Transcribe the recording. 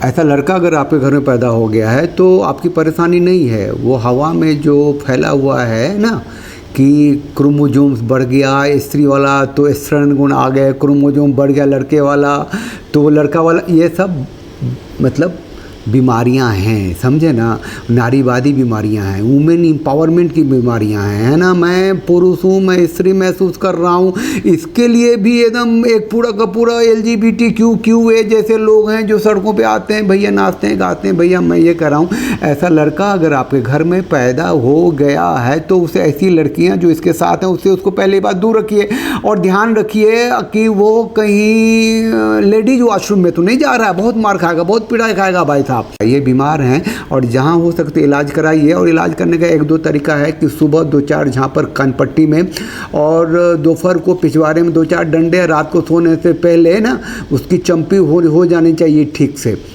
ऐसा लड़का अगर आपके घर में पैदा हो गया है तो आपकी परेशानी नहीं है, वो हवा में जो फैला हुआ है ना कि क्रोमोसोम्स बढ़ गया, स्त्री वाला तो स्त्रीण गुण आ गए, क्रोमोसोम बढ़ गया लड़के वाला तो लड़का वाला, ये सब मतलब बीमारियां हैं, समझे ना। नारीवादी बीमारियां हैं, वुमेन एम्पावरमेंट की बीमारियां हैं, है ना। मैं पुरुष हूँ, मैं स्त्री महसूस कर रहा हूँ, इसके लिए भी एकदम एक पूरा का पूरा LGBTQA जैसे लोग हैं जो सड़कों पे आते हैं, भैया नाचते हैं गाते हैं, भैया मैं ये कर रहा हूँ। ऐसा लड़का अगर आपके घर में पैदा हो गया है तो उसे ऐसी लड़कियाँ जो इसके साथ हैं उससे उसको पहले बात दूर रखिए और ध्यान रखिए कि वो कहीं लेडीज वॉशरूम में तो नहीं जा रहा है, बहुत मार खाएगा, बहुत पिटाई खाएगा भाई साहब। ये बीमार हैं और जहां हो सकते इलाज कराइए। और इलाज करने का 1-2 तरीका है कि सुबह 2-4 झांपर कानपट्टी में और दोपहर को पिछवाड़े में 2-4 डंडे, रात को सोने से पहले ना उसकी चंपी हो जानी चाहिए ठीक से।